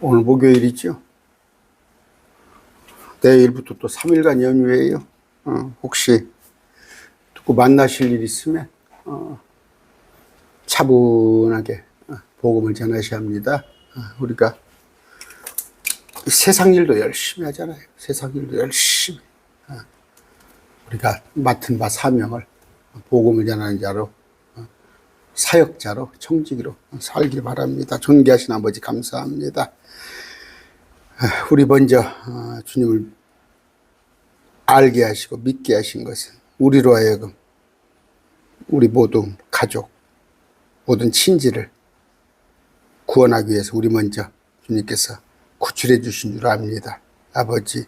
오늘 목요일이죠. 내일부터 또 3일간 연휴예요. 혹시 누구 만나실 일 있으면 차분하게 복음을 전하셔야 합니다. 우리가 세상 일도 열심히 하잖아요. 세상 일도 열심히. 우리가 맡은 바 사명을 복음을 전하는 자로, 사역자로, 청지기로 살길 바랍니다. 존귀하신 아버지 감사합니다. 우리 먼저 주님을 알게 하시고 믿게 하신 것은 우리로 하여금 우리 모두 가족, 모든 친지를 구원하기 위해서 우리 먼저 주님께서 구출해 주신 줄 압니다. 아버지,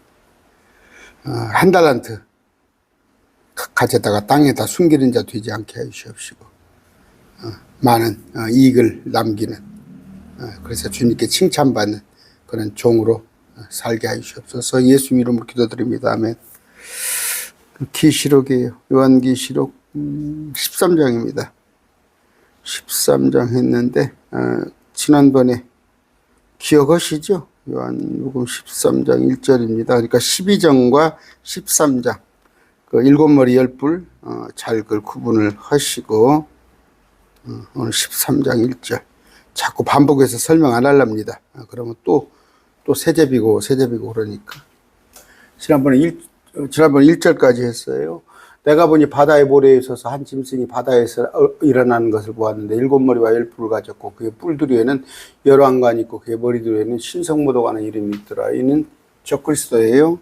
한 달란트 가져다가 땅에다 숨기는 자 되지 않게 해주시옵시고, 많은 이익을 남기는, 그래서 주님께 칭찬받는 그런 종으로 살게 하시옵소서. 예수 이름으로 기도드립니다. 아멘. 계시록이에요. 요한계시록 13장입니다. 13장 했는데 지난번에 기억하시죠? 요한복음 13장 1절입니다. 그러니까 12장과 13장 그 일곱 머리 열불 잘 그 구분을 하시고, 오늘 13장 1절 자꾸 반복해서 설명 안 하랍니다. 그러면 또 세제비고 그러니까. 지난번에 1절까지 했어요. 내가 보니 바다의 모래에 있어서 한 짐승이 바다에서 일어나는 것을 보았는데 일곱 머리와 열 뿔을 가졌고 그의 뿔들에는 열왕관이 있고 그의 머리들에는 신성모독하는 이름이 있더라. 이는 적그리스도예요.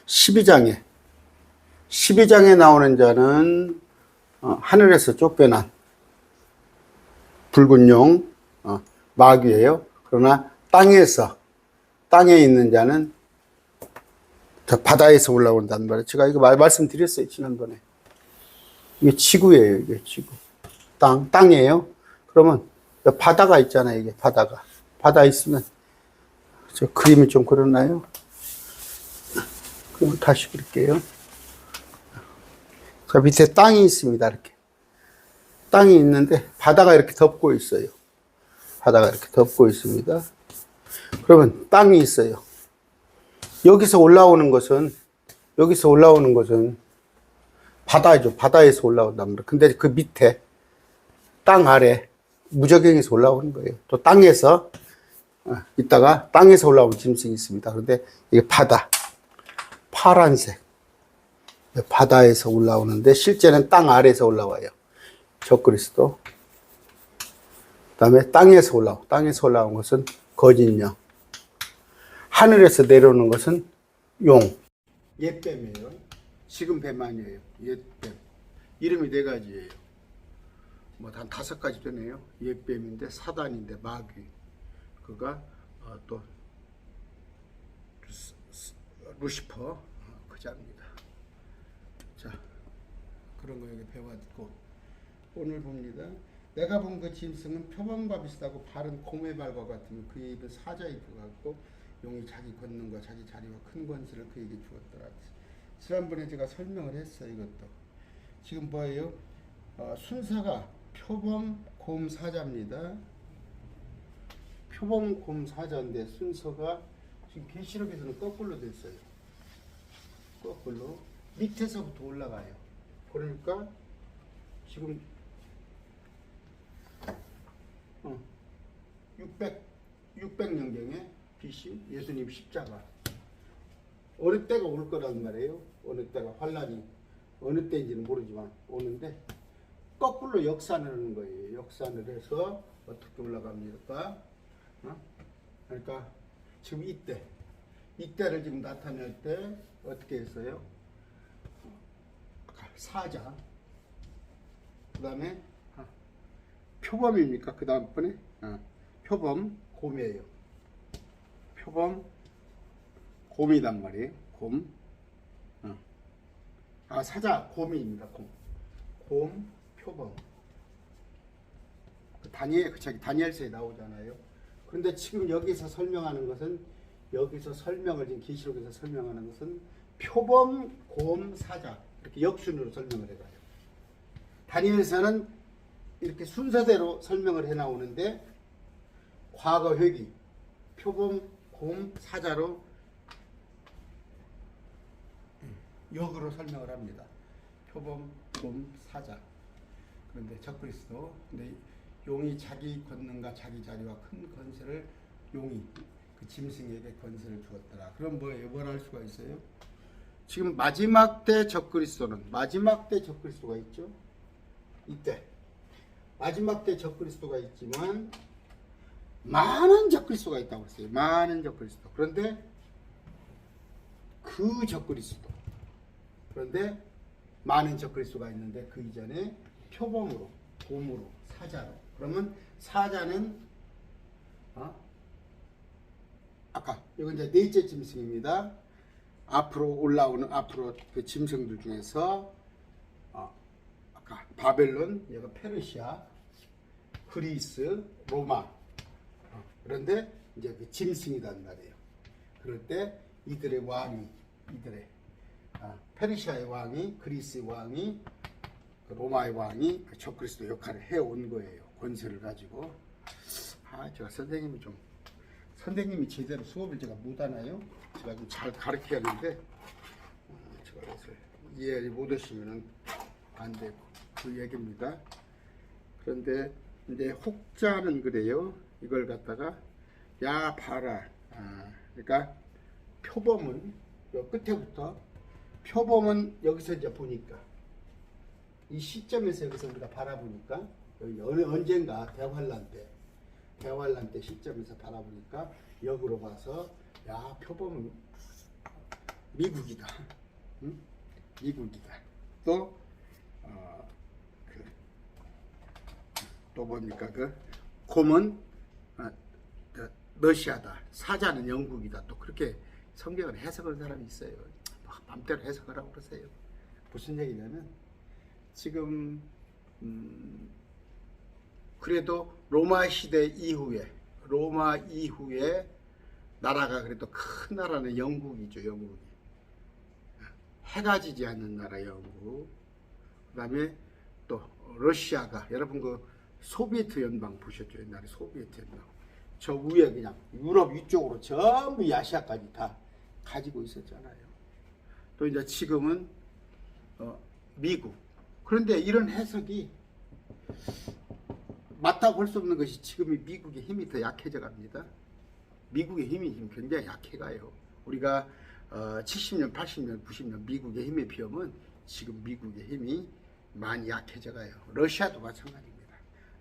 12장에 나오는 자는 하늘에서 쫓겨난 붉은 용 마귀예요. 그러나 땅에 있는 자는 저 바다에서 올라온단 말이에요. 제가 이거 말씀드렸어요, 지난번에. 이게 지구예요, 이게 지구. 땅이에요. 그러면 바다가 있잖아요, 이게 바다가. 바다 있으면, 저 그림이 좀 그렇나요? 그럼 다시 그릴게요. 자, 밑에 땅이 있습니다, 이렇게. 땅이 있는데, 바다가 이렇게 덮고 있어요. 바다가 이렇게 덮고 있습니다. 그러면 땅이 있어요. 여기서 올라오는 것은 바다죠. 바다에서 올라온단 말이에요. 근데 그 밑에 땅 아래 무저갱에서 올라오는 거예요. 또 땅에서 있다가 땅에서 올라온 짐승이 있습니다. 그런데 이게 파란색 바다에서 올라오는데 실제는 땅 아래에서 올라와요. 적그리스도. 그다음에 땅에서 올라온 것은 거짓령. 하늘에서 내려오는 것은 용. 옛뱀이에요. 지금 뱀 아니에요. 옛뱀. 이름이 4가지예요. 뭐 한 5가지 되네요. 옛뱀인데 사단인데 마귀. 그가 또 루시퍼 그자입니다. 자, 그런 거 여기 배워듣고 오늘 봅니다. 내가 본 그 짐승은 표범과 비슷하고 발은 곰의 발과 같으며 그의 입은 사자의 입 같고 용이 자기 걷는과 자기 자리와 큰 권세를 그에게 주었더라. 지난번에 제가 설명을 했어요. 이것도 지금 뭐예요? 순서가 표범 곰 사자입니다. 표범 곰 사자인데 순서가 지금 계시록에서는 거꾸로 됐어요. 거꾸로 밑에서부터 올라가요. 그러니까 지금 600년경에 BC 예수님 십자가 어느 때가 올 거란 말이에요. 어느 때가 환란이 어느 때인지는 모르지만 오는데 거꾸로 역산을 하는 거예요. 역산을 해서 어떻게 올라갑니까? 그러니까 지금 이때를 지금 나타낼 때 어떻게 했어요? 사자, 그 다음에 표범입니까? 그 다음번에 표범 곰이에요. 표범 곰이단 말이에요. 곰. 사자 곰입니다. 곰 표범. 다니엘서에 나오잖아요. 그런데 지금 여기서 설명하는 것은 지금 계시록에서 설명하는 것은 표범 곰 사자 이렇게 역순으로 설명을 해가요. 다니엘서는 이렇게 순서대로 설명을 해 나오는데 과거 회기 표범 곰 사자로 역으로 설명을 합니다. 표범, 곰, 사자. 그런데 적그리스도. 근데 용이 자기 권능과 자기 자리와 큰 권세를 용이 그 짐승에게 권세를 주었더라. 그럼 뭐예요? 뭘 할 수가 있어요? 지금 마지막 때 적그리스도는 마지막 때 적그리스도가 있죠. 이때 마지막 때 적그리스도가 있지만 많은 적그리스도가 있다고 했어요. 많은 적그리스도. 그런데 그 적그리스도. 그런데 많은 적그리스도가 있는데 그 이전에 표범으로, 곰으로, 사자로. 그러면 사자는 아까 이건 이제 넷째 짐승입니다. 앞으로 올라오는 앞으로 그 짐승들 중에서 아까 바벨론, 얘가 페르시아, 그리스, 로마. 그런데 이제 그 짐승이란 말이에요. 그럴 때 이들의 왕이 페르시아의 왕이, 그리스의 왕이, 로마의 왕이 적그리스도 역할을 해온 거예요. 권세를 가지고. 제가 선생님이 제대로 수업을 제가 못하나요? 제가 좀 잘 가르쳐야 하는데 제가 그래서 이해를 못하시면 안 되고 그 얘기입니다. 그런데 이제 혹자는 그래요. 이걸 갖다가 야 봐라. 그러니까 표범은 요 끝에부터 표범은 여기서 이제 보니까 이 시점에서 여기서 우리가 바라보니까 언젠가 대환란 때 시점에서 바라보니까 역으로 봐서 야 표범은 미국이다. 응? 미국이다. 또 또 뭡니까 그 곰은 러시아다. 사자는 영국이다. 또 그렇게 성경을 해석하는 사람이 있어요. 맘대로 해석하라고 그러세요. 무슨 얘기냐면 지금 그래도 로마 시대 이후에 나라가 그래도 큰 나라는 영국이죠. 영국이 해가 지지 않는 나라 영국. 그다음에 또 러시아가 여러분 그 소비에트 연방 보셨죠? 옛날에 소비에트 연방. 저 위에 그냥 유럽 위쪽으로 전부 아시아까지 다 가지고 있었잖아요. 또 이제 지금은 미국. 그런데 이런 해석이 맞다고 할 수 없는 것이 지금이 미국의 힘이 더 약해져 갑니다. 미국의 힘이 지금 굉장히 약해 가요. 우리가 70년, 80년, 90년 미국의 힘에 비하면 지금 미국의 힘이 많이 약해져 가요. 러시아도 마찬가지입니다.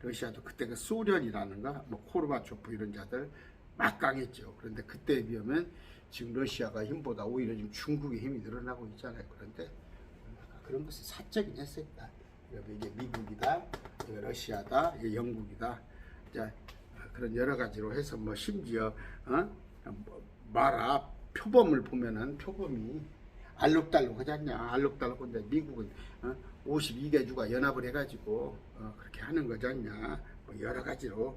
러시아도 그때 그 소련이라는가 뭐 코르바초프 이런 자들 막강했죠. 그런데 그때에 비하면 지금 러시아가 힘보다 오히려 지금 중국의 힘이 늘어나고 있잖아요. 그런데 그런 것이 사적인 해석이다. 이게 미국이다, 이게 러시아다, 이게 영국이다. 자, 그런 여러 가지로 해서 뭐 심지어 마라 표범을 보면은 표범이 알록달록하지 않냐. 알록달록한데 미국은 52개주가 연합을 해가지고 그렇게 하는 거지 않냐. 뭐 여러 가지로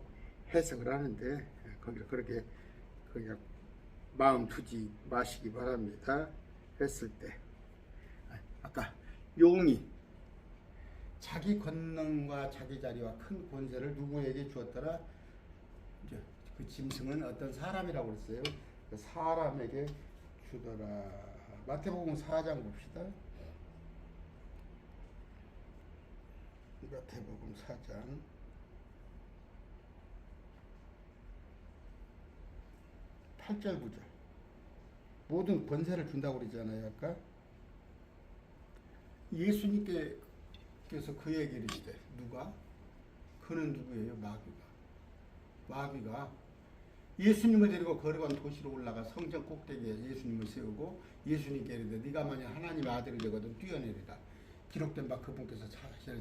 해석을 하는데 거기를 그렇게 그냥 마음 두지 마시기 바랍니다. 했을 때 아까 용이 자기 권능과 자기 자리와 큰 권세를 누구에게 주었더라? 이제 그 짐승은 어떤 사람이라고 그랬어요. 그 사람에게 주더라. 마태복음 4장 봅시다. 마태복음 4장 8절 9절. 모든 권세를 준다고 그러잖아요. 아까 예수님께서 그 얘기를 이르시되 누가? 그는 누구예요? 마귀가 예수님을 데리고 걸어간 도시로 올라가 성전 꼭대기에 예수님을 세우고 예수님께 이르되 네가 만약 하나님의 아들이 되거든 뛰어내리라. 기록된 바 그분께서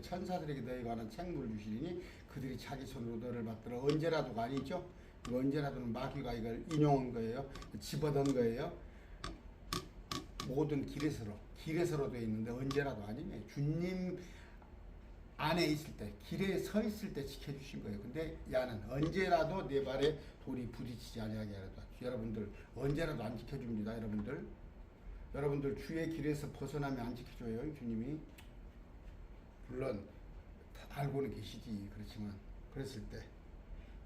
천사들에게 너에 관한 책무를 주시리니 그들이 자기 손으로 너를 받들어 언제라도가 아니죠. 언제라도는 마귀가 이걸 인용한 거예요. 집어넣은 거예요. 모든 길에서로 되어 있는데 언제라도 아니면 주님 안에 있을 때 길에 서 있을 때 지켜주신 거예요. 근데 야는 언제라도 내 발에 돌이 부딪히지 아니하게 하라. 여러분들 언제라도 안 지켜줍니다. 여러분들 주의 길에서 벗어나면 안 지켜줘요. 주님이 물론 다 알고는 계시지. 그렇지만 그랬을 때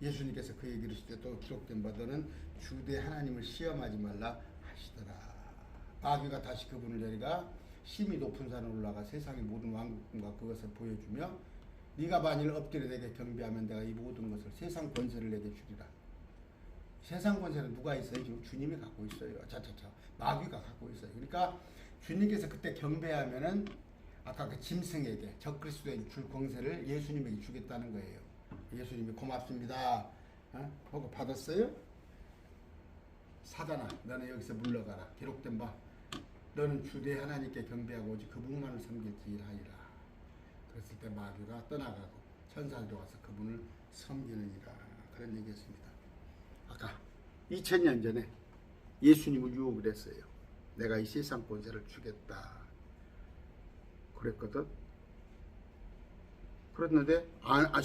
예수님께서 그 얘기를 하실 때 또 기록된 바 너는 주대 하나님을 시험하지 말라 하시더라. 마귀가 다시 그분을 데리가 심히 높은 산에 올라가 세상의 모든 왕국과 그것을 보여주며 네가 만일 엎드려 내게 경배하면 내가 이 모든 것을 세상 권세를 내게 주리라. 세상 권세는 누가 있어요? 지금 주님이 갖고 있어요. 자자자 마귀가 갖고 있어요. 그러니까 주님께서 그때 경배하면은 아까 그 짐승에게 적그리스도에게 줄 권세를 예수님에게 주겠다는 거예요. 예수님이 고맙습니다. 보고 받았어요? 사단아 너는 여기서 물러가라. 기록된 바 너는 주대 하나님께 경배하고 오직 그분만을 섬길지하리라. 그랬을 때 마귀가 떠나가고 천사들이 와서 그분을 섬기느니라. 그런 얘기했습니다. 아까 2000년 전에 예수님을 유혹을 했어요. 내가 이 세상 권세를 주겠다 그랬거든. 그랬는데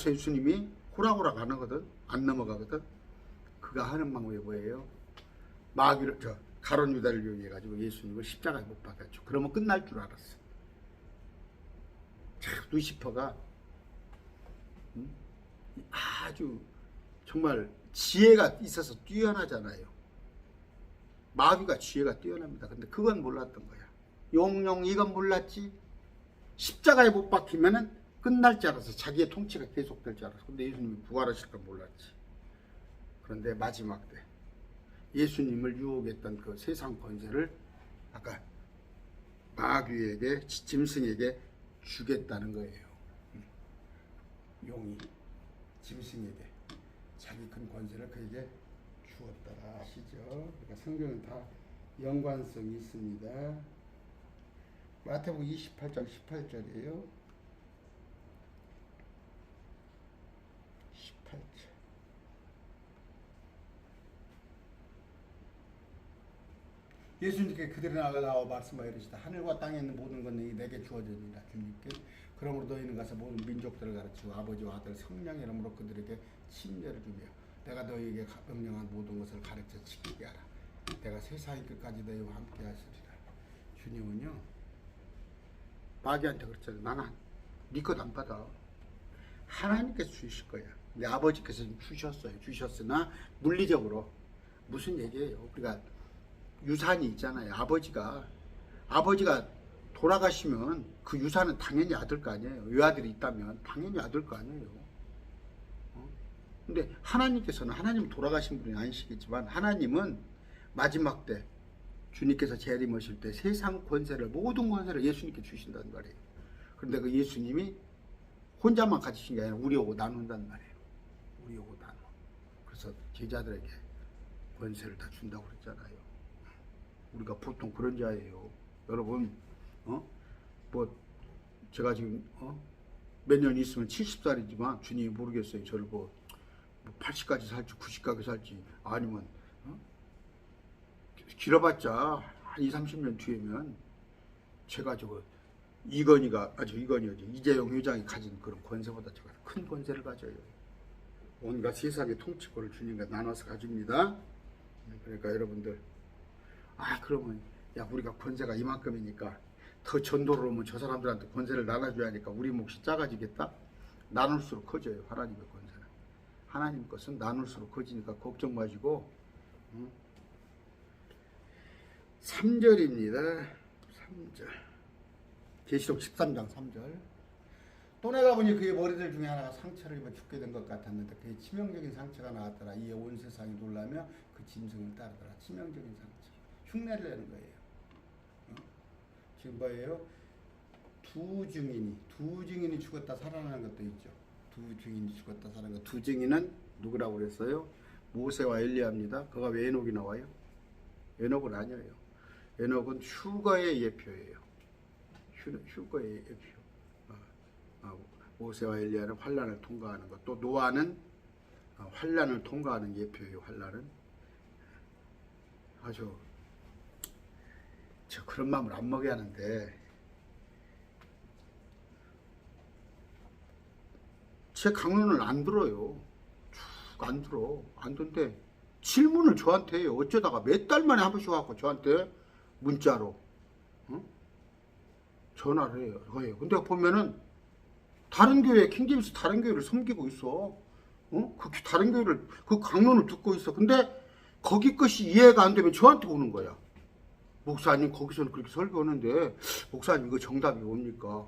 예수님이 호락호락 안 하거든. 안 넘어가거든. 그가 하는 방법이 뭐예요? 마귀를 가룟 유다를 이용해 가지고 예수님을 십자가에 못 박았죠. 그러면 끝날 줄 알았어. 참 루시퍼가 아주 정말 지혜가 있어서 뛰어나잖아요. 마귀가 지혜가 뛰어납니다. 근데 그건 몰랐던 거야. 용용 이건 몰랐지. 십자가에 못 박히면은 끝날 줄 알았어. 자기의 통치가 계속될 줄 알았어. 근데 예수님이 부활하실 걸 몰랐지. 그런데 마지막 때 예수님을 유혹했던 그 세상 권세를 아까 마귀에게 짐승에게 주겠다는 거예요. 용이 짐승에게 자기 큰 권세를 그에게 주었다 아시죠? 그러니까 성경은 다 연관성이 있습니다. 마태복음 28장 18절이에요. 18절. 예수님께 그들이 나와 말씀하여 이르시다. 하늘과 땅에 있는 모든 것이 내게 주어지니라. 주님께 그러므로 너희는 가서 모든 민족들을 가르치고 아버지와 아들 성령의 이름으로 그들에게 침례를 주며 내가 너희에게 명령한 모든 것을 가르쳐 지키게 하라. 내가 세상의 끝까지 너희와 함께 하시리라. 주님은요 마귀한테 그랬잖아요. 나는 네 것 안 받아. 하나님께서 주실 거야. 내 아버지께서 주셨어요. 주셨으나 물리적으로 무슨 얘기예요? 우리가 유산이 있잖아요. 아버지가 돌아가시면 그 유산은 당연히 아들 거 아니에요. 외아들이 있다면 당연히 아들 거 아니에요. 근데 하나님께서는 하나님 돌아가신 분이 아니시겠지만 하나님은 마지막 때 주님께서 재림하실 때 세상 권세를 모든 권세를 예수님께 주신다는 말이에요. 그런데 그 예수님이 혼자만 가지신 게 아니라 우리하고 나눈단 말이에요. 우리하고 나눠. 그래서 제자들에게 권세를 다 준다고 그랬잖아요. 우리가 보통 그런 자예요. 여러분, 뭐 제가 지금 몇 년 있으면 70살이지만 주님이 모르겠어요. 저를 뭐 80까지 살지 90까지 살지 아니면 길어봤자 한 20, 30년 뒤에면 제가 이재용 회장이 가진 그런 권세보다 제가 큰 권세를 가져요. 온갖 세상의 통치권을 주님과 나눠서 가집니다. 그러니까 여러분들 그러면 우리가 권세가 이만큼이니까 더 전도를 오면 저 사람들한테 권세를 나눠줘야 하니까 우리 몫이 작아지겠다? 나눌수록 커져요. 하나님의 권세는. 하나님 것은 나눌수록 커지니까 걱정 마시고 3절입니다. 3절 계시록 13장 3절 또 내가 보니 그의 머리들 중에 하나가 상처를 입어 죽게 된 것 같았는데 그의 치명적인 상처가 나왔더라. 이에 온 세상이 놀라며 그 짐승을 따르더라. 치명적인 상처 흉내를 내는 거예요. 지금 뭐예요? 두 증인이 죽었다 살아나는 것도 있죠. 두 증인이 죽었다 살아나는 것. 두 증인은 누구라고 그랬어요? 모세와 엘리야입니다. 그가 왜 에녹이 나와요? 에녹은 아니에요. 에녹은 휴거의 예표예요. 휴거의 예표. 모세와 엘리야는 환란을 통과하는 것. 또 노아는 환란을 통과하는 예표예요. 환란은 아주 저 그런 마음을 안 먹여야 하는데 제 강론을 안 들어요. 쭉 안 들어. 안 듣는데 질문을 저한테 해요. 어쩌다가 몇 달 만에 한 번씩 와갖고 저한테 문자로 전화를 해요. 근데 보면은 다른 교회 킹제임스 다른 교회를 섬기고 있어. 그 다른 교회를 그 강론을 듣고 있어. 근데 거기 것이 이해가 안 되면 저한테 오는 거야. 목사님 거기서는 그렇게 설교하는데 목사님 이거 정답이 뭡니까?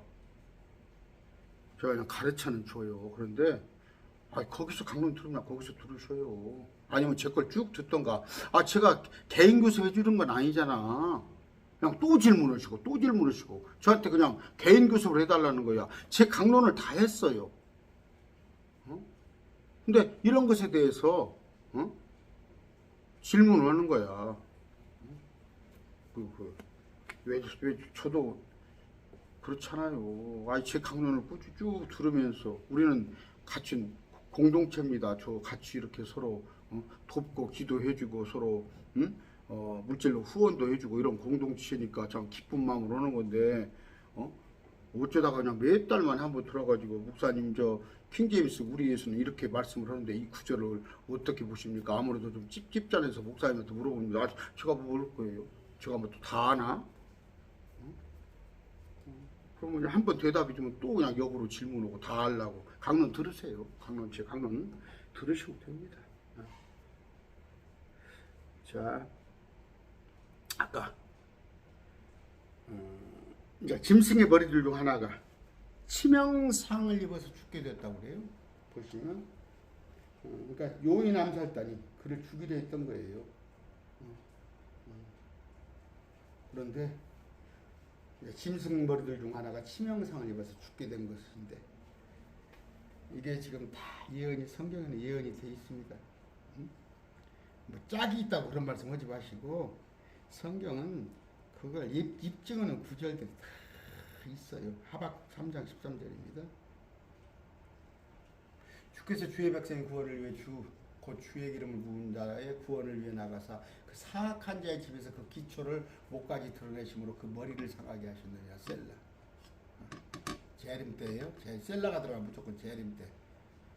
제가 그냥 가르쳐는 줘요. 그런데 거기서 강론 들으면 거기서 들으셔요. 아니면 제 걸 쭉 듣던가. 제가 개인 교습 해주는 건 아니잖아. 그냥 또 질문하시고 또 질문하시고 저한테 그냥 개인 교습을 해달라는 거야. 제 강론을 다 했어요. 근데 이런 것에 대해서 질문을 하는 거야. 왜 저도 그렇잖아요. 제 강론을 꾸준히 쭉 들으면서 우리는 같이 공동체입니다. 저 같이 이렇게 서로 돕고 기도해주고 서로 물질로 후원도 해주고 이런 공동체니까 참 기쁜 마음으로 하는 건데 어쩌다가 그냥 몇 달만 한번 들어가지고 목사님 저 킹제임스 우리에서는 이렇게 말씀을 하는데 이 구절을 어떻게 보십니까? 아무래도 좀 찝찝잖아서 목사님한테 물어봅니다. 제가 뭘 거예요? 제가 뭐 또 다 아나? 그러면 한번 대답이 주면 또 그냥 역으로 질문하고 다 하려고. 강론 들으세요. 제 강론 들으시면 됩니다. 자, 아까 이제 짐승의 머리들 중 하나가 치명상을 입어서 죽게 됐다고 그래요. 보시면 그러니까 요인 암살단이 그를 죽이려 했던 거예요. 그런데 짐승 머리들 중 하나가 치명상을 입어서 죽게 된 것인데 이게 지금 다 예언이 성경에는 예언이 되어 있습니다. 뭐 짝이 있다고 그런 말씀 하지 마시고 성경은 그걸 입증하는 구절들이 다 있어요. 하박 3장 13절입니다. 주께서 주의 백성의 구원을 위해 곧 주의 기름을 부은 자의 구원을 위해 나가사 그 사악한 자의 집에서 그 기초를 목까지 드러내심으로 그 머리를 상하게 하셨느냐. 셀라. 재림 때예요. 셀라가 들어가면 무조건 재림 때.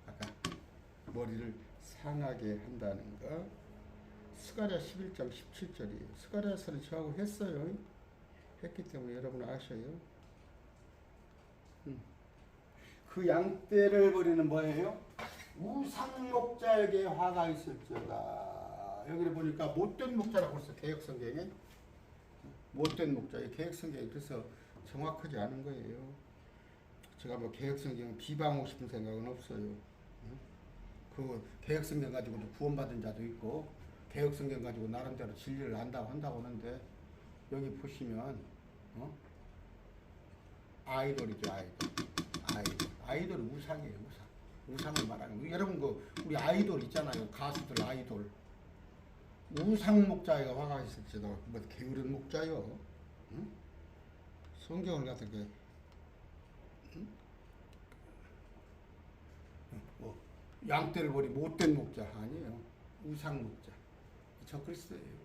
아까 머리를 상하게 한다는 거. 스가랴 11장 17절이에요. 스가랴서는 저하고 했어요. 했기 때문에 여러분 아셔요. 그 양떼를 버리는 뭐예요? 우상목자에게 화가 있을지어다. 여기를 보니까 못된 목자라고 했어. 개혁성경에 못된 목자. 개혁성경이 그래서 정확하지 않은 거예요. 제가 뭐 개혁성경 비방하고 싶은 생각은 없어요. 그 개혁성경 가지고도 구원받은 자도 있고 개혁성경 가지고 나름대로 진리를 한다고 하는데 여기 보시면 아이돌이죠. 아이돌이 우상이에요. 우상을 말하는 거. 여러분 우리 아이돌 있잖아요. 가수들 아이돌. 우상 목자가 화가 있을지도 뭐 게으른 목자요. 성경을 갖다가 양떼를 버리 못된 목자 아니에요. 우상 목자. 저 그리스도예요.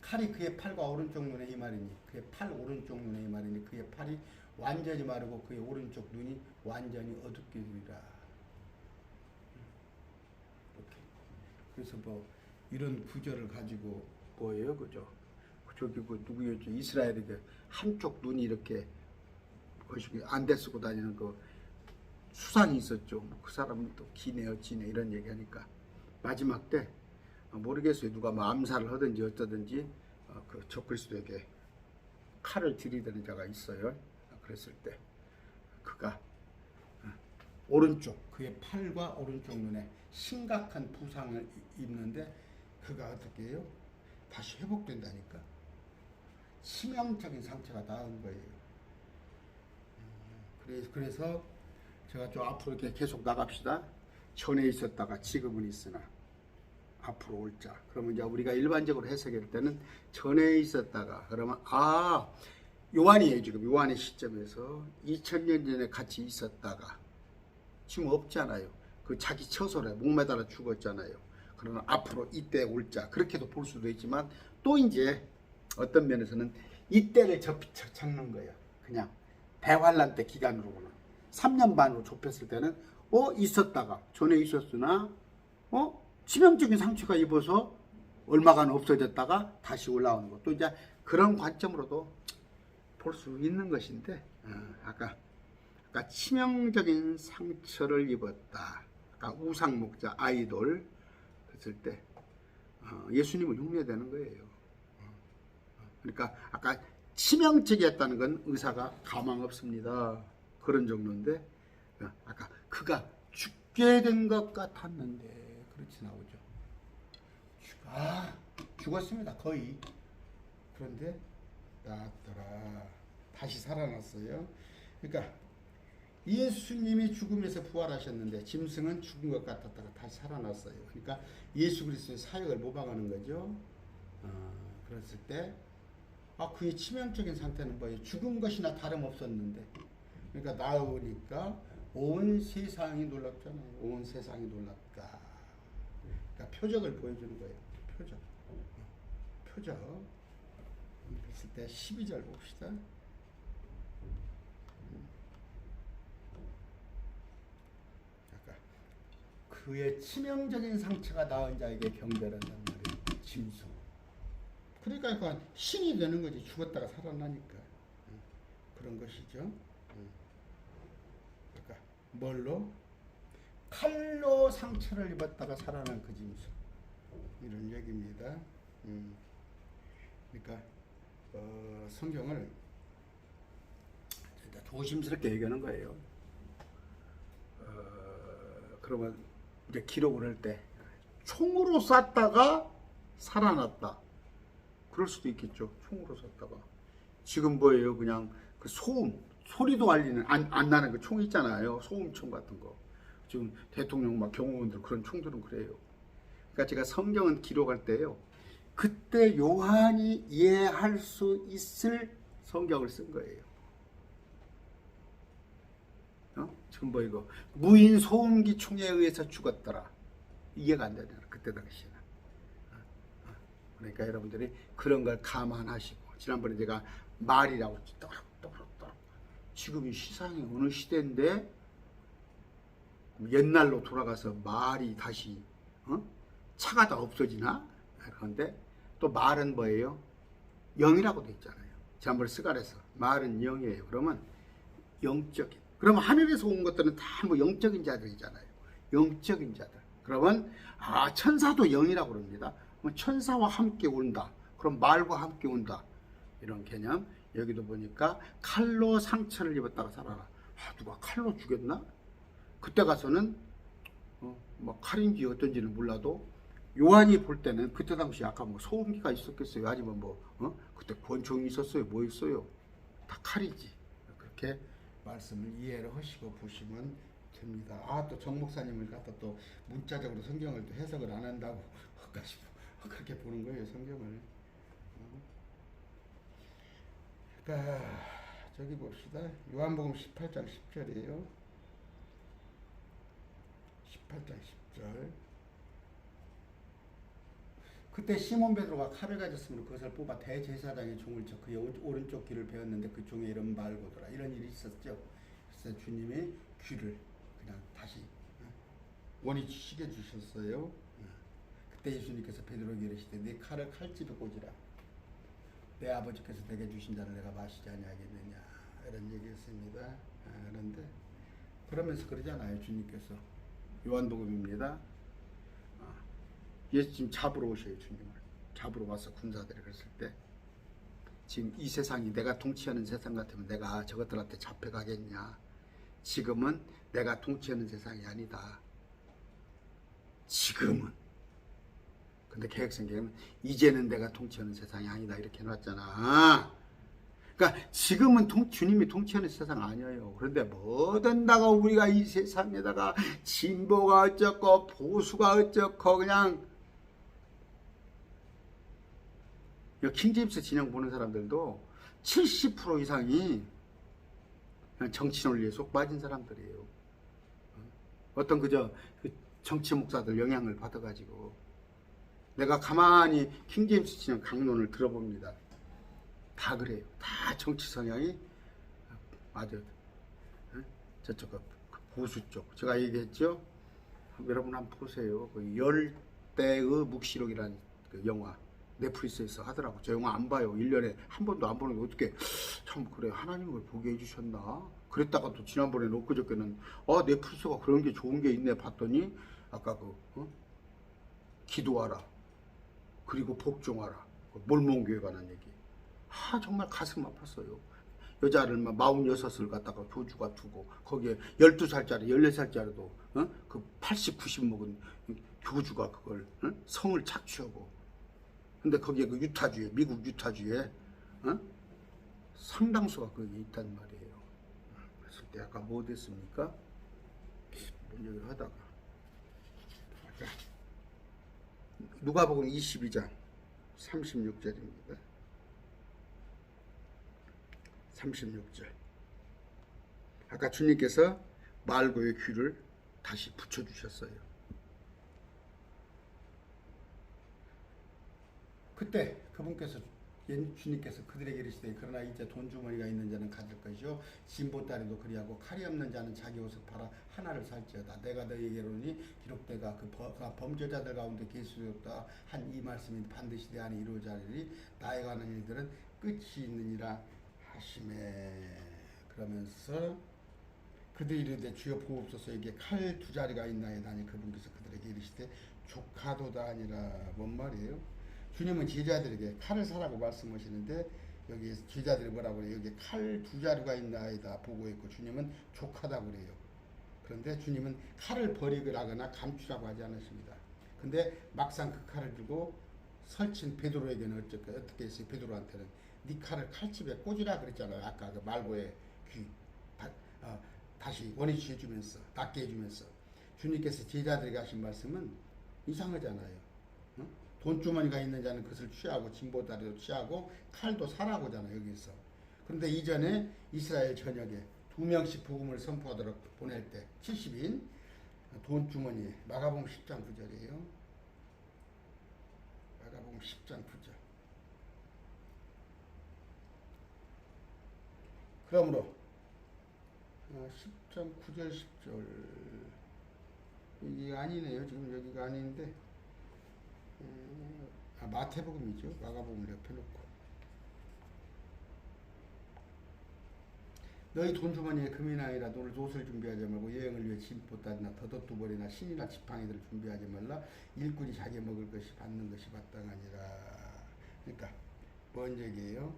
칼이 그의 팔과 오른쪽 눈에 이 말이니 그의 팔 오른쪽 눈에 이 말이니 그의 팔이 완전히 마르고 그의 오른쪽 눈이 완전히 어둡게 되리라. 이렇게. 그래서 뭐 이런 구절을 가지고 뭐예요, 그죠? 저기 누구였죠? 이스라엘이 한쪽 눈이 이렇게 거시기 안대 쓰고 다니는 그 수상이 있었죠. 그 사람은 또 기네요, 지네 이런 얘기하니까 마지막 때 모르겠어요. 누가 뭐 암살을 하든지 어쩌든지 그 적그리스도에게 칼을 들이대는 자가 있어요. 그랬을 때 그가 오른쪽 그의 팔과 오른쪽 눈에 심각한 부상을 입는데 그가 어떻게 해요? 다시 회복된다니까. 치명적인 상처가 나은 거예요. 그래서 제가 좀 앞으로 이렇게 계속 나갑시다. 전에 있었다가 지금은 있으나 앞으로 올 자. 그러면 이제 우리가 일반적으로 해석할 때는 전에 있었다가 그러면 요한이에요. 지금 요한의 시점에서 2000년 전에 같이 있었다가 지금 없잖아요. 그 자기 처소에 목매달아 죽었잖아요. 그러면 앞으로 이때 올 자. 그렇게도 볼 수도 있지만 또 이제 어떤 면에서는 이때를 적는 거예요. 그냥 대환란 때 기간으로는 3년 반으로 좁혔을 때는 있었다가 전에 있었으나 치명적인 상처가 입어서 얼마간 없어졌다가 다시 올라오는 것. 또 이제 그런 관점으로도 볼 수 있는 것인데 아까 치명적인 상처를 입었다. 아까 우상 목자 아이돌 했을 때 예수님을 흉내내는 거예요. 그러니까 아까 치명적이었다는 건 의사가 가망 없습니다. 그런 정도인데 아까 그가 죽게 된 것 같았는데 그렇지 나오죠. 죽었습니다. 거의. 그런데 나왔더라. 다시 살아났어요. 그러니까 예수님이 죽음에서 부활하셨는데 짐승은 죽은 것 같았다가 다시 살아났어요. 그러니까 예수 그리스도의 사역을 모방하는 거죠. 그랬을 때 그의 치명적인 상태는 뭐예요? 죽은 것이나 다름없었는데 그러니까 나오니까 온 세상이 놀랍잖아요. 온 세상이 놀랍다. 그러니까 표적을 보여주는 거예요. 표적. 그랬을 때 12절 봅시다. 그의 치명적인 상처가 나은 자에게 경배한단 말이에요. 짐승. 그러니까 신이 되는 거지. 죽었다가 살아나니까. 그런 것이죠. 그러니까 뭘로? 칼로 상처를 입었다가 살아난 그 짐승. 이런 얘기입니다. 그러니까 성경을 조심스럽게 얘기하는 거예요. 그러면 이제 기록을 할 때 총으로 쐈다가 살아났다. 그럴 수도 있겠죠. 총으로 쐈다가. 지금 뭐예요? 그냥 그 소음, 소리도 안 나는 그 총 있잖아요. 소음총 같은 거. 지금 대통령 막 경호원들 그런 총들은 그래요. 그러니까 제가 성경은 기록할 때요. 그때 요한이 이해할 수 있을 성경을 쓴 거예요. 지금 뭐 이거 무인 소음기 총에 의해서 죽었더라. 이해가 안 되잖아. 그때 당시에는. 그러니까 여러분들이 그런 걸 감안하시고 지난번에 제가 말이라고 떠락떠락 지금 이 시상이 어느 시대인데 옛날로 돌아가서 말이 다시 차가 다 없어지나? 그런데 또 말은 뭐예요? 영이라고 돼 있잖아요. 지난번에 스갈에서 말은 영이에요. 그러면 영적인. 그러면 하늘에서 온 것들은 다 뭐 영적인 자들이잖아요. 영적인 자들. 그러면 천사도 영이라고 그럽니다. 천사와 함께 온다. 그럼 말과 함께 온다. 이런 개념. 여기도 보니까 칼로 상처를 입었다가 살아나. 누가 칼로 죽였나? 그때 가서는 뭐 칼인지 어떤지는 몰라도 요한이 볼 때는 그때 당시 아까 뭐 소음기가 있었겠어요. 아니면 그때 권총이 있었어요. 뭐 있어요? 다 칼이지. 그렇게 말씀을 이해를 하시고 보시면 됩니다. 또 정 목사님을 갖다 또 문자적으로 성경을 또 해석을 안 한다고 그렇게 보는 거예요. 성경을. 그러니까 저기 봅시다. 요한복음 18장 10절이에요. 18장 10절. 그때 시몬 베드로가 칼을 가졌으므로 그것을 뽑아 대제사장의 종을 쳐 그의 오른쪽 귀를 베었는데 그 종의 이름 말고더라. 이런 일이 있었죠. 그래서 주님이 귀를 그냥 다시 원위치 시게 주셨어요. 그때 예수님께서 베드로에게 이르시되 네 칼을 칼집에 꽂으라. 내 아버지께서 내게 주신 자를 내가 마시지 아니하겠느냐. 이런 얘기했습니다. 그런데 그러면서 그러잖아요. 주님께서. 요한복음입니다. 예수 지금 잡으러 오셔요. 주님을 잡으러 와서 군사들이 그랬을 때 지금 이 세상이 내가 통치하는 세상 같으면 내가 저것들한테 잡혀가겠냐. 지금은 내가 통치하는 세상이 아니다. 지금은. 근데 개혁성경은 이제는 내가 통치하는 세상이 아니다. 이렇게 해놨잖아. 그러니까 지금은 주님이 통치하는 세상 아니에요. 그런데 뭐든 다가 우리가 이 세상에다가 진보가 어쩌고 보수가 어쩌고 그냥 킹제임스 진영 보는 사람들도 70% 이상이 그냥 정치 논리에 속 빠진 사람들이에요. 어떤 그 정치 목사들 영향을 받아가지고 내가 가만히 킹제임스 진영 강론을 들어봅니다. 다 그래요. 다 정치 성향이 맞아요. 저쪽 그 보수 쪽. 제가 얘기했죠. 여러분 한번 보세요. 그 열대의 묵시록이라는 그 영화 넷플릭스에서 하더라고. 저 영화 안 봐요. 1년에 한 번도 안 보는데 어떻게 참 그래 하나님을 보게 해주셨나? 그랬다가 또 지난번에 엊그저께는 넷플릭스가 그런 게 좋은 게 있네 봤더니 아까 기도하라 그리고 복종하라 몰몬교회 관한 얘기. 정말 가슴 아팠어요. 여자를 막 46을 갖다가 교주가 두고 거기에 12살짜리 14살짜리도 그 80, 90 먹은 교주가 그걸 성을 착취하고. 근데 거기에 그 유타주에 미국 유타주에 상당수가 거기 있단 말이에요. 그랬을 때 아까 뭐 됐습니까? 뭔 얘기를 하다가 아까 누가복음 22장 36절입니다. 36절. 아까 주님께서 말고의 귀를 다시 붙여주셨어요. 그때 그분께서 주님께서 그들에게 이르시되 그러나 이제 돈 주머니가 있는 자는 가질 것이요 진보다리도 그리하고 칼이 없는 자는 자기 옷을 팔아 하나를 살지어다. 내가 너희에게 이르노니 기록되가 그 범죄자들 가운데 계수되었다 한 이 말씀이 반드시 내 안에 이루어지리니 나에 관한 일들은 끝이 있느니라 하시매. 그러면서 그들이 이르되 주여 보옵소서 이게 칼 두 자리가 있나이다 하니 그분께서 그들에게 이르시되 조카도다 아니라. 뭔 말이에요? 주님은 제자들에게 칼을 사라고 말씀하시는데 여기 제자들이 뭐라고 그래요? 여기 칼 두 자루가 있나이다 보고 있고 주님은 족하다고 그래요. 그런데 주님은 칼을 버리거나 감추라고 하지 않으십니다. 근데 막상 그 칼을 들고 설친 베드로에게는 어떻게 했어요? 베드로한테는 네 칼을 칼집에 꽂으라 그랬잖아요. 아까 그 말고의 귀 다시 원위치 해주면서 낫게 해주면서. 주님께서 제자들에게 하신 말씀은 이상하잖아요. 돈주머니가 있는 자는 그것을 취하고 진보다리도 취하고 칼도 사라고 하잖아요. 여기서. 그런데 이전에 이스라엘 전역에 2명씩 복음을 선포하도록 보낼 때 70인 돈주머니에 마가복음 10장 9절이에요. 마가복음 10장 9절. 그러므로 10장 9절 10절 이게 아니네요. 지금 여기가 아닌데 마태복음이죠. 마가복음을 옆에 놓고 너희 돈주머니에 금이나 아니라 너를 옷을 준비하지 말고 여행을 위해 짐보따리나 덧옷두벌이나 신이나 지팡이들을 준비하지 말라. 일꾼이 자기 먹을 것이 받는 것이 마땅하니라. 그러니까 뭔 얘기예요?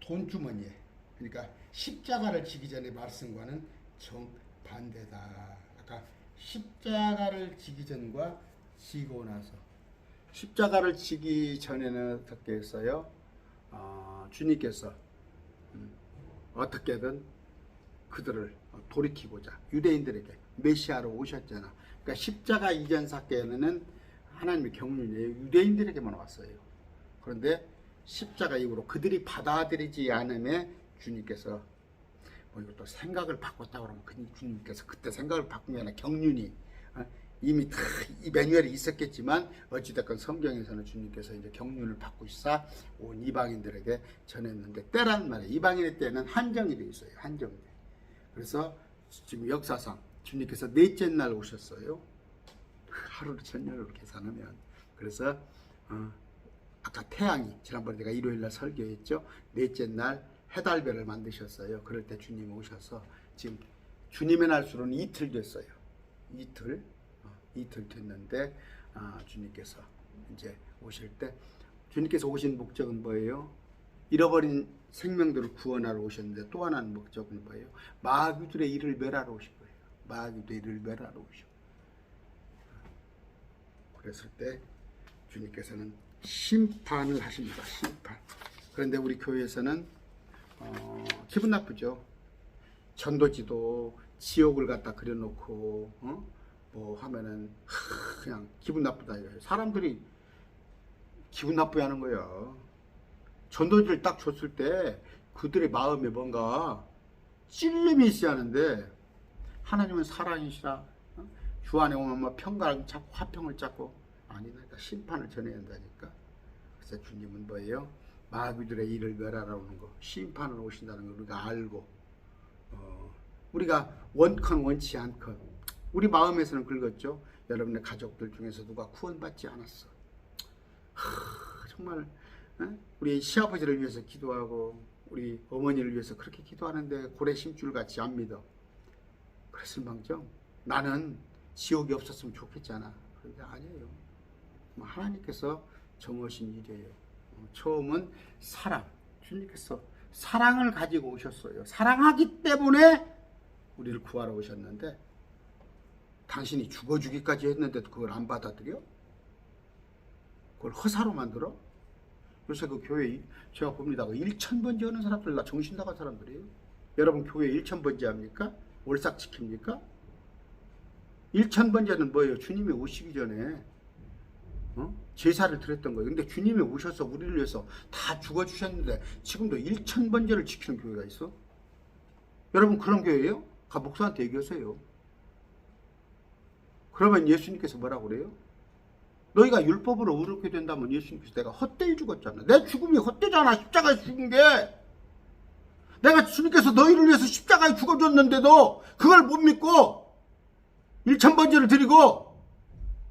돈주머니에, 그러니까 십자가를 지기 전에 말씀과는 정반대다. 아까 십자가를 지기 전과 지고 나서. 십자가를 지기 전에는 어떻게 했어요? 주님께서 어떻게든 그들을 돌이키고자 유대인들에게 메시아로 오셨잖아. 그러니까 십자가 이전 사건에는 하나님의 경륜이에요. 유대인들에게만 왔어요. 그런데 십자가 이후로 그들이 받아들이지 않음에 주님께서 이것도 생각을 바꿨다고 그러면 주님께서 그때 생각을 바꾼 게 아니라 경륜이 이미 다 이 매뉴얼이 있었겠지만 어찌됐건 성경에서는 주님께서 이제 경륜을 바꾸시사 온 이방인들에게 전했는데 때란 말이에요. 이방인의 때는 한정이 돼 있어요. 한정돼. 그래서 지금 역사상 주님께서 넷째 날 오셨어요. 하루를 전열로 계산하면. 그래서 아까 태양이 지난번에 제가 일요일날 설교했죠. 넷째 날 해달별을 만드셨어요. 그럴 때 주님이 오셔서 지금 주님의 날수로는 이틀 됐어요. 이틀 됐는데 주님께서 이제 오실 때 주님께서 오신 목적은 뭐예요? 잃어버린 생명들을 구원하러 오셨는데 또 하나는 목적은 뭐예요? 마귀들의 일을 멸하러 오신 거예요. 마귀들의 일을 멸하러 오신. 그랬을 때 주님께서는 심판을 하십니다. 심판. 그런데 우리 교회에서는 기분 나쁘죠. 전도지도 지옥을 갖다 그려놓고 뭐 하면은 그냥 기분 나쁘다 이거예요. 사람들이 기분 나쁘게 하는 거야. 전도지를 딱 줬을 때 그들의 마음에 뭔가 찔림이 있어야 하는데 하나님은 사랑이시라 주 안에 오면 뭐 평강을 찾고 화평을 찾고 아니다. 심판을 전해야 한다니까. 그래서 주님은 뭐예요? 마귀들의 일을 멸하러 오는 거, 심판을 오신다는 걸 우리가 알고 우리가 원컨 원치 않건 우리 마음에서는 긁었죠. 여러분의 가족들 중에서 누가 구원받지 않았어. 정말 우리 시아버지를 위해서 기도하고 우리 어머니를 위해서 그렇게 기도하는데 고래 심줄 같이 안 믿어. 그랬을망정 나는 지옥이 없었으면 좋겠잖아. 그런데 아니에요. 하나님께서 정하신 일이에요. 처음은 사랑. 주님께서 사랑을 가지고 오셨어요. 사랑하기 때문에 우리를 구하러 오셨는데 당신이 죽어주기까지 했는데도 그걸 안 받아들여? 그걸 허사로 만들어? 요새 그 교회 제가 봅니다. 1,000번째 하는 사람들 나 정신 나간 사람들이에요. 여러분 교회 1,000번째 합니까? 월삭 지킵니까? 1,000번째는 뭐예요? 주님이 오시기 전에 제사를 드렸던 거예요. 근데 주님이 오셔서 우리를 위해서 다 죽어주셨는데 지금도 1,000번째를 지키는 교회가 있어? 여러분 그런 교회예요? 가 목사한테 얘기하세요. 그러면 예수님께서 뭐라고 그래요? 너희가 율법으로 의롭게 된다면 예수님께서 내가 헛되이 죽었잖아. 내 죽음이 헛되잖아. 십자가에 죽은 게. 내가 주님께서 너희를 위해서 십자가에 죽어줬는데도 그걸 못 믿고 1,000번째를 드리고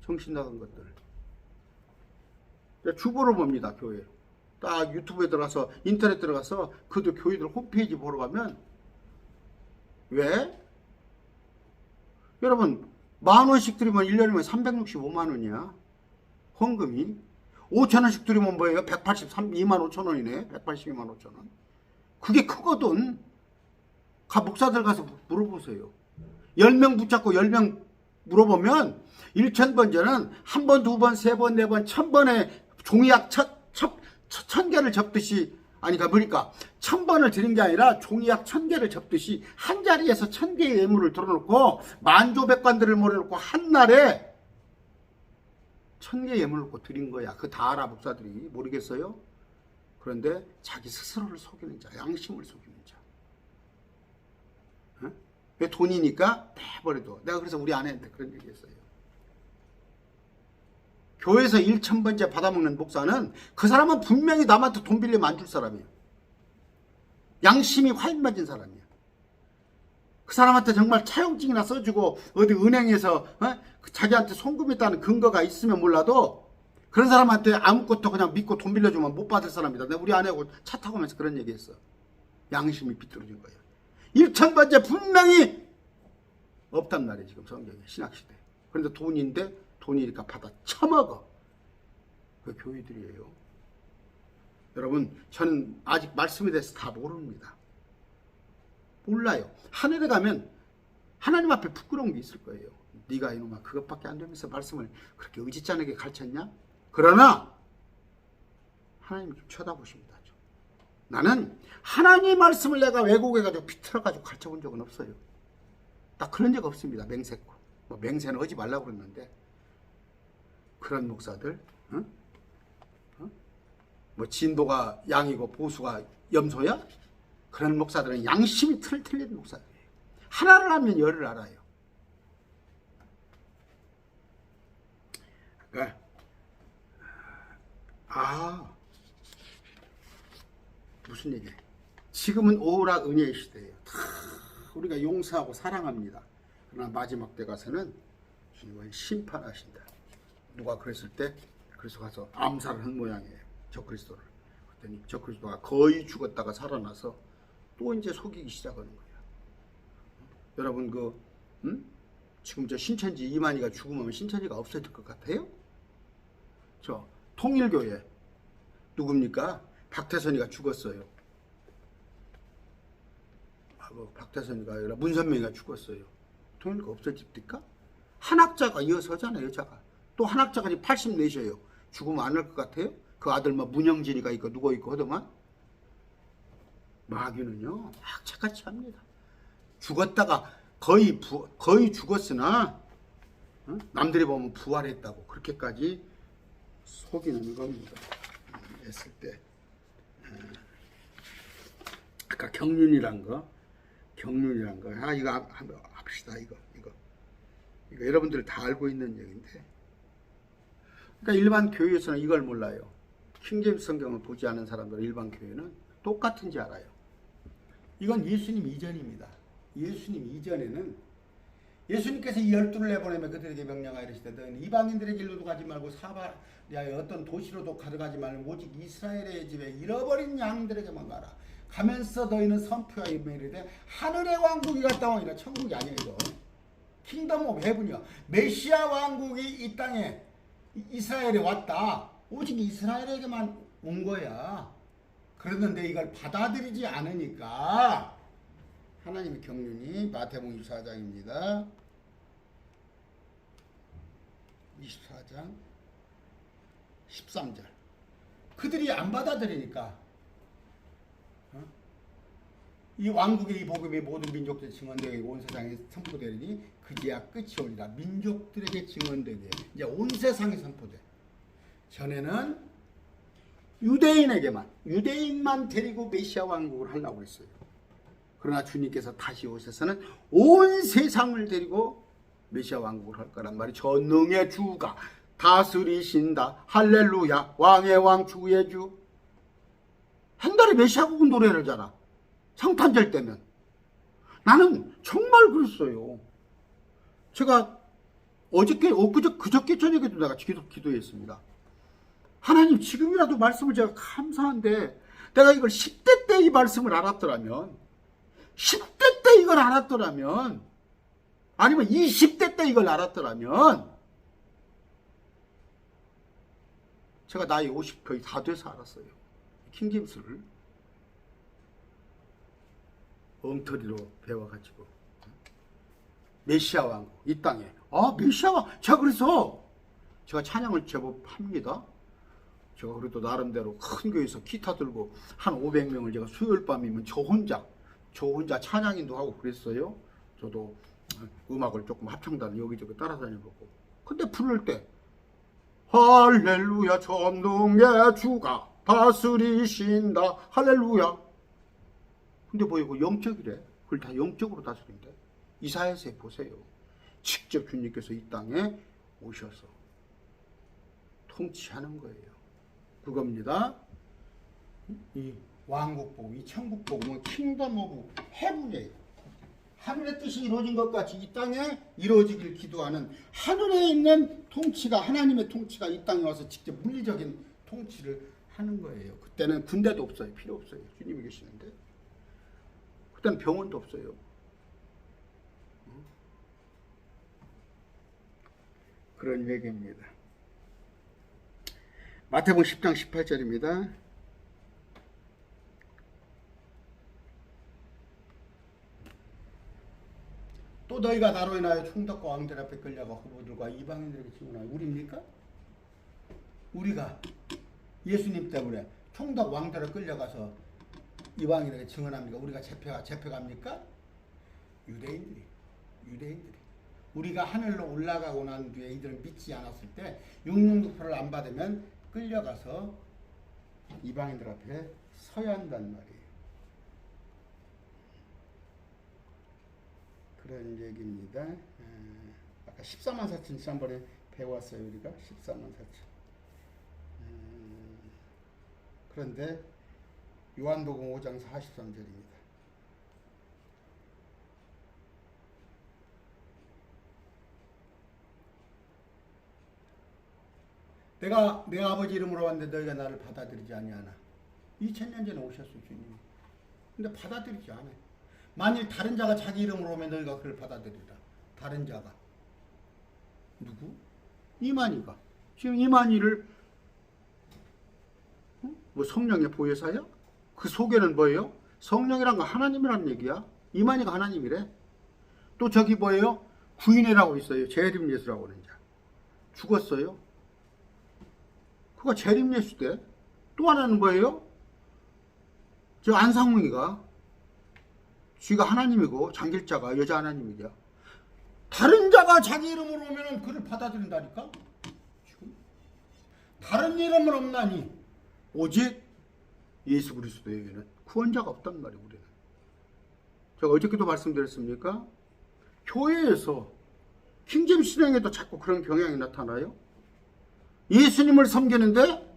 정신 나간 것들. 주보를 봅니다. 교회. 딱 유튜브에 들어가서 인터넷 들어가서 그도 교회들 홈페이지 보러 가면 왜? 여러분 10,000원씩 드리면 1년이면 365만 원이야. 헌금이. 5,000원씩 드리면 뭐예요? 182만 5천 원이네. 182만 5천 원. 그게 크거든. 목사들 가서 물어보세요. 10명 붙잡고 10명 물어보면 1,000번째는 한 번, 두 번, 세 번, 네 번, 1,000번에 종이약 1,000개를 접듯이 아니 그러니까 1,000번을 드린 게 아니라 종이약 1,000개를 접듯이 한 자리에서 1,000개의 예물을 들어놓고 만조백관들을 모여놓고 한 날에 1,000개 예물을 놓고 드린 거야. 그거 다 알아 목사들이. 모르겠어요? 그런데 자기 스스로를 속이는 자, 양심을 속이는 자. 어? 왜 돈이니까 내버려둬. 내가 그래서 우리 아내한테 그런 얘기했어요. 교회에서 1,000번째 받아먹는 목사는 그 사람은 분명히 남한테 돈 빌리면 안 줄 사람이에요. 양심이 화인 맞은 사람이에요. 그 사람한테 정말 차용증이나 써주고 어디 은행에서 자기한테 송금했다는 근거가 있으면 몰라도 그런 사람한테 아무것도 그냥 믿고 돈 빌려주면 못 받을 사람이다. 내가 우리 아내하고 차 타고 오면서 그런 얘기했어. 양심이 비뚤어진 거예요. 1,000번째 분명히 없단 말이에요. 지금 성경에 신학시대. 그런데 돈인데 돈이니까 받아 처먹어. 그 교회들이에요. 여러분 저는 아직 말씀에 대해서 다 모릅니다. 몰라요. 하늘에 가면 하나님 앞에 부끄러운 게 있을 거예요. 네가 이놈아 그것밖에 안 되면서 말씀을 그렇게 의지짠하게 가르쳤냐? 그러나 하나님 좀 쳐다보십니다. 나는 하나님 말씀을 내가 왜곡해가지고 비틀어가지고 가르쳐본 적은 없어요. 딱 그런 적 없습니다. 맹세코. 맹세는 하지 말라고 그랬는데 그런 목사들 진도가 양이고 보수가 염소야? 그런 목사들은 양심이 틀린 목사들이에요. 하나를 하면 열을 알아요. 그러니까 무슨 얘기예요? 지금은 오락 은혜의 시대예요. 다 우리가 용서하고 사랑합니다. 그러나 마지막 때 가서는 주님은 심판하신다. 누가 그랬을 때 그래서 가서 암살을 한 모양이에요. 적그리스도를. 그랬더니 적그리스도가 거의 죽었다가 살아나서 또 이제 속이기 시작하는 거예요. 여러분 지금 저 신천지 이만희가 죽으면 신천지가 없어질 것 같아요? 저 통일교회 누굽니까? 박태선이가 죽었어요. 박태선이가 아니라 문선명이가 죽었어요. 통일교가 없어집니까? 한학자가 이어서 하잖아요. 여자가. 또 한학자가 84세예요. 죽으면 안 할 것 같아요? 그 아들 문영진이가 있고 누구 있고 하더만 마귀는요 악착같이 합니다. 죽었다가 거의 죽었으나 남들이 보면 부활했다고 그렇게까지 속이는 겁니다. 했을 때 아까 경륜이란 거 이거 합시다. 이거 여러분들 다 알고 있는 얘기인데 그러니까 일반 교회에서는 이걸 몰라요. 킹제임스 성경을 보지 않은 사람들은 일반 교회는 똑같은지 알아요. 이건 예수님 이전입니다. 예수님 이전에는 예수님께서 이 12를 내보내면 그들에게 명령하여 이르시되 너희는 이방인들의 길로도 가지 말고 사마리아의 어떤 도시로도 가져가지 말고 오직 이스라엘의 집에 잃어버린 양들에게만 가라. 가면서 너희는 선포하여 이르되 하늘의 왕국이 갔다 오니라. 천국이 아니에요 이거. 킹덤 오브 헤븐이야. 메시아 왕국이 이 땅에 이스라엘에 왔다. 오직 이스라엘에게만 온 거야. 그랬는데 이걸 받아들이지 않으니까 하나님의 경륜이 마태복음 24장입니다. 24장 13절. 그들이 안 받아들이니까 이 왕국의 이 복음이 모든 민족들 증언되게 온 세상에 선포되리니 그제야 끝이 오리라. 민족들에게 증언되게 이제 온 세상에 선포돼. 전에는 유대인만 데리고 메시아 왕국을 하려고 했어요. 그러나 주님께서 다시 오셔서는 온 세상을 데리고 메시아 왕국을 할 거란 말이. 전능의 주가 다스리신다. 할렐루야. 왕의 왕 주의 주. 옛날에 메시아국은 노래를 하잖아. 성탄절 때면. 나는 정말 그랬어요. 제가 그저께 저녁에도 내가 기도했습니다. 하나님, 지금이라도 말씀을 제가 감사한데 내가 이걸 10대 때 이 말씀을 알았더라면, 10대 때 이걸 알았더라면, 아니면 20대 때 이걸 알았더라면, 제가 나이 50 거의 다 돼서 알았어요. 킹제임스를 엉터리로 배워가지고 메시아 왕국 이 땅에 메시아 왕국. 제가 찬양을 제법 합니다. 제가 그래도 나름대로 큰 교회에서 기타 들고 한 500명을 제가 수요일 밤이면 저 혼자 찬양인도 하고 그랬어요. 저도 음악을 조금 합창단 여기저기 따라다녀보고. 근데 부를 때 할렐루야 전능의 주가 다스리신다. 할렐루야. 근데 뭐 이거 영적이래. 그걸 다 영적으로 다스린대. 이사야서에 보세요. 직접 주님께서 이 땅에 오셔서 통치하는 거예요. 그겁니다. 이 왕국 복음, 이 천국 복음은 킹덤 오브 헤븐이에요. 하늘의 뜻이 이루어진 것 같이 이 땅에 이루어지길 기도하는 하늘에 있는 통치가, 하나님의 통치가 이 땅에 와서 직접 물리적인 통치를 하는 거예요. 그때는 군대도 없어요. 필요 없어요. 주님이 계시는데. 그때는 병원도 없어요. 그런 얘기입니다. 마태복음 10장 18절입니다. 또 너희가 나로 인하여 총독과 왕들 앞에 끌려가 후보들과 이방인들에게 증언하여. 우리입니까? 우리가 예수님 때문에 총독 왕들을 끌려가서 이방인에게 증언합니까? 우리가 잡혀갑니까? 유대인들이. 우리가 하늘로 올라가고 난 뒤에 이들을 믿지 않았을 때 육륜급표를 안 받으면 끌려가서 이방인들 앞에 서야 한단 말이에요. 그런 얘기입니다. 아까 14만 4천 지난번에 배웠어요. 우리가 14만 4천. 그런데 요한복음 5장 43절입니다. 내가 내 아버지 이름으로 왔는데 너희가 나를 받아들이지 아니하나. 2000년 전에 오셨어요, 주님이. 근데 받아들이지 않아요. 만일 다른 자가 자기 이름으로 오면 너희가 그를 받아들이라. 다른 자가. 누구? 이만희가. 지금 이만희를 뭐 성령의 보혜사야? 그 속에는 뭐예요? 성령이란 건 하나님이라는 얘기야. 이만희가 하나님이래. 또 저기 뭐예요? 구인회라고 있어요. 재림 예수라고 하는 자. 죽었어요. 그가 재림 예수 때. 또 하나는 뭐예요? 저 안상웅이가 쥐가 하나님이고 장길자가 여자 하나님이야. 다른 자가 자기 이름으로 오면 그를 받아들인다니까. 지금 다른 이름은 없나니 오직 예수 그리스도에게는 구원자가 없단 말이에요. 우리는. 제가 어저께도 말씀드렸습니까? 교회에서 킹제임스 신앙에도 자꾸 그런 경향이 나타나요. 예수님을 섬기는데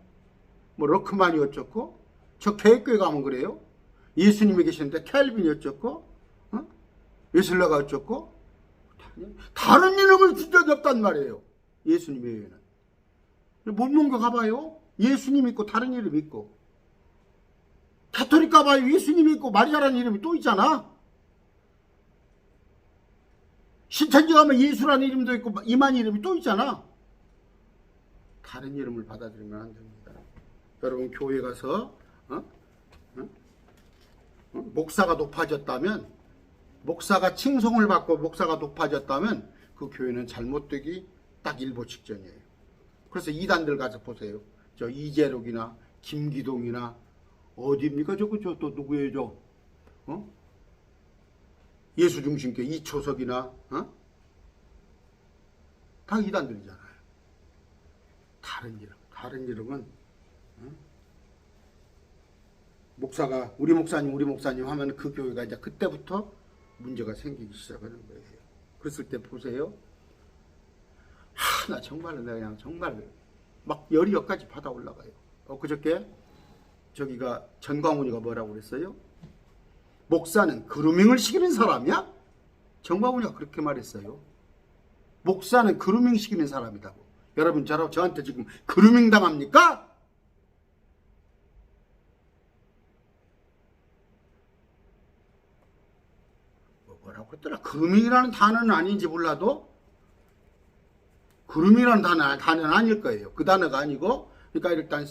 뭐 러크만이 어쩌고, 저 개교회 가면 그래요. 예수님이 계시는데 켈빈이 어쩌고, 웨슬러가 어쩌고. 다른 이름을 준 적이 없단 말이에요. 예수님 외에는. 못 넘겨 가봐요. 예수님 있고 다른 이름 있고. 가톨릭 가봐야 예수님이 있고 마리아라는 이름이 또 있잖아. 신천지 가면 예수라는 이름도 있고 이만 이름이 또 있잖아. 다른 이름을 받아들이면 안 됩니다. 여러분 교회 가서 목사가 높아졌다면, 목사가 칭송을 받고 목사가 높아졌다면 그 교회는 잘못되기 딱 일보 직전이에요. 그래서 이단들 가서 보세요. 저 이재록이나 김기동이나 어디입니까? 저 또 누구예요? 예수중심교 이초석이나 다 이단들이잖아요. 다른 이름은 목사가 우리 목사님 하면 그 교회가 이제 그때부터 문제가 생기기 시작하는 거예요. 그랬을 때 보세요. 나 정말로 내가 그냥 정말 막 열이 여기까지 받아 올라가요. 그저께 저기가 전광훈이가 뭐라고 그랬어요? 목사는 그루밍을 시키는 사람이야? 전광훈이가 그렇게 말했어요. 목사는 그루밍 시키는 사람이라고. 여러분 저한테 지금 그루밍 당합니까? 뭐라고 했더라? 그루밍이라는 단어는 아닌지 몰라도 그루밍이라는 단어는 아닐 거예요. 그 단어가 아니고, 그러니까 일단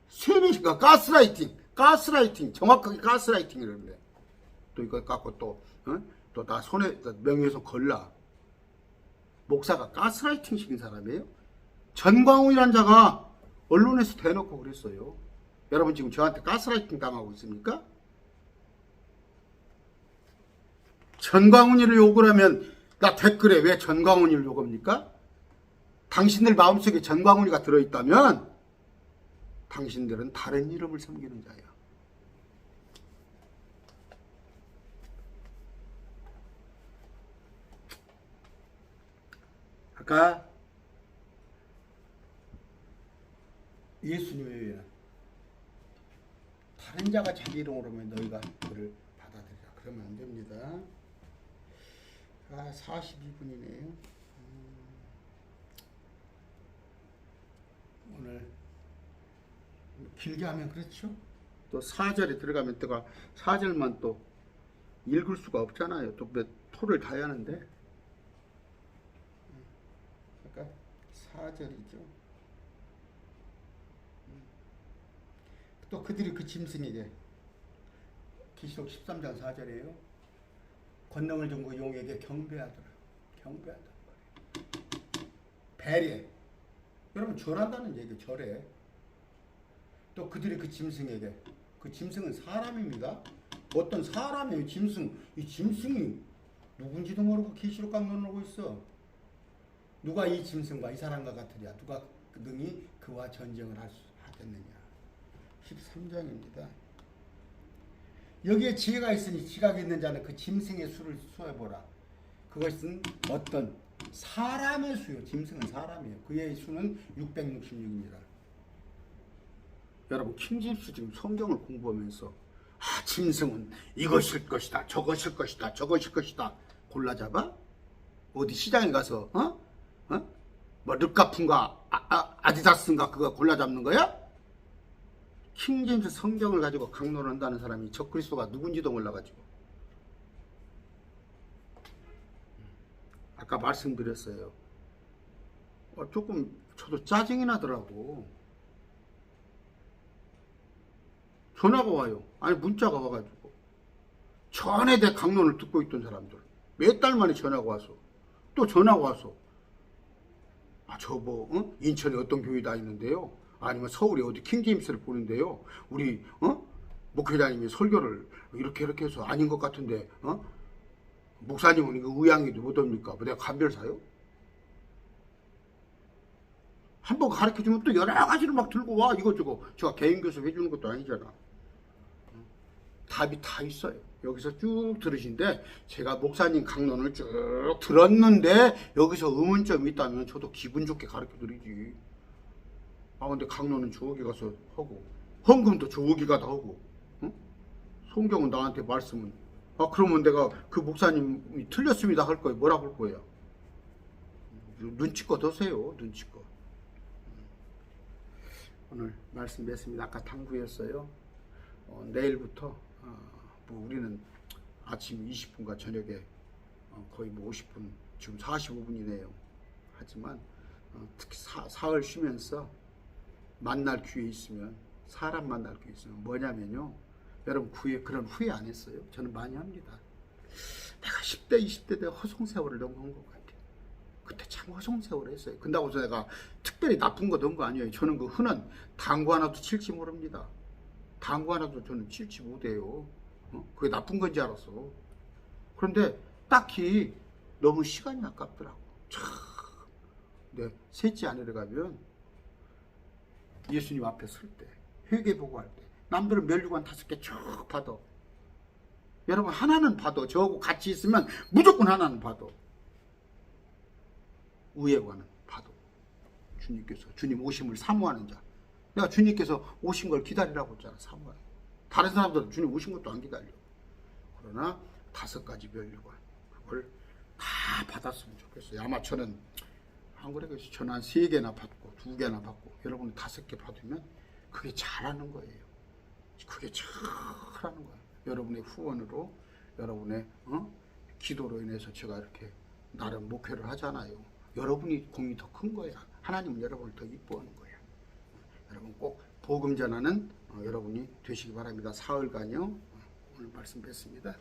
세뇌시가 가스라이팅 정확하게 가스라이팅이라는데 또 이거 갖고 또 나 손에 명예훼손 걸라. 목사가 가스라이팅 시킨 사람이에요? 전광훈이라는 자가 언론에서 대놓고 그랬어요. 여러분 지금 저한테 가스라이팅 당하고 있습니까? 전광훈이를 욕을 하면 나 댓글에 왜 전광훈이를 욕합니까? 당신들 마음속에 전광훈이가 들어있다면 당신들은 다른 이름을 섬기는 자야. 아까 예수님의 외에는 다른 자가 자기 이름으로 하면 너희가 그를 받아들이라. 그러면 안 됩니다. 42분이네요. 오늘 길게 하면 그렇죠. 또 4절에 들어가면 또 4절만 또 읽을 수가 없잖아요. 또 토를 다 하는데. 아까 4절이죠. 또 그들이 그 짐승에게, 계시록 13장 4절이에요. 권능을 준 그 용에게 경배하더라. 배려. 여러분 절한다는 얘기예요. 절해. 또 그들이 그 짐승에게, 그 짐승은 사람입니다. 어떤 사람이에요. 이 짐승이 누군지도 모르고 계시록 강론하고 있어. 누가 이 짐승과 이 사람과 같으랴. 누가 능히 그와 전쟁을 하겠느냐. 13장입니다. 여기에 지혜가 있으니 지각이 있는 자는 그 짐승의 수를 수해보라. 그것은 어떤 사람의 수요. 짐승은 사람이에요. 그의 수는 666입니다. 여러분 킹제임스 지금 성경을 공부하면서 짐승은 이것일 것이다, 저것일 것이다 골라잡아? 어디 시장에 가서 뭐 르카푼가 아디다스인가 그거 골라잡는 거야? 킹제임스 성경을 가지고 강론한다는 사람이 적그리스도가 누군지도 몰라가지고. 아까 말씀드렸어요. 조금 저도 짜증이 나더라고. 전화가 와요. 아니 문자가 와가지고 전에 내 강론을 듣고 있던 사람들 몇 달 만에 전화가 와서 또 전화가 와서 인천에 어떤 교회 다니는데요, 아니면 서울에 어디 킹제임스를 보는데요, 우리 목회자님이 설교를 이렇게 해서 아닌 것 같은데 목사님은 이거 의향이도 못합니까? 내가 감별사요? 한번 가르쳐주면 또 여러 가지를 막 들고 와. 이것저것 제가 개인 교습 해주는 것도 아니잖아. 답이 다 있어요. 여기서 쭉 들으신데 제가 목사님 강론을 쭉 들었는데 여기서 의문점이 있다면 저도 기분 좋게 가르쳐드리지. 근데 강론은 저기 가서 하고 헌금도 저기 가다 하고 성경은 나한테 말씀은 그러면 내가 그 목사님이 틀렸습니다 할 거예요. 뭐라고 할 거예요? 눈치껏 하세요. 눈치껏. 오늘 말씀 맺습니다. 아까 당부였어요. 내일부터 뭐 우리는 아침 20분과 저녁에 거의 뭐 50분, 지금 45분이네요. 하지만 특히 사흘 쉬면서 만날 기회 있으면, 사람 만날 기회 있으면 뭐냐면요, 여러분 그런 후회 안 했어요? 저는 많이 합니다. 내가 10대 20대 때 허송세월을 너무 한 것 같아요. 그때 참 허송세월을 했어요. 근다고 해서 내가 특별히 나쁜 거 넣은 거 아니에요. 저는 그 흔한 당구 하나도 칠지 모릅니다. 당구 하나도 저는 칠지 못해요. 그게 나쁜 건지 알았어. 그런데 딱히 너무 시간이 아깝더라고. 참, 내 셋째 아내를 가면 예수님 앞에 설 때, 회개보고 할 때, 남들은 면류관 5개 쭉 받아. 여러분 하나는 받아. 저하고 같이 있으면 무조건 하나는 받아. 우애관은 받아. 주님께서, 주님 오심을 사모하는 자. 내가 주님께서 오신 걸 기다리라고 했잖아. 사모하는. 다른 사람들은 주님 오신 것도 안 기다려. 그러나 5가지 면류관, 그걸 다 받았으면 좋겠어요. 아마 저는 안 그래서 저는 한 3개나 받고 2개나 받고, 여러분이 5개 받으면 그게 잘하는 거예요. 그게 잘하는 거예요. 여러분의 후원으로, 여러분의 기도로 인해서 제가 이렇게 나름 목회를 하잖아요. 여러분이 공이 더 큰 거야. 하나님은 여러분을 더 이뻐하는 거야. 여러분 꼭 복음 전하는 여러분이 되시기 바랍니다. 사흘간요 오늘 말씀 뵙습니다.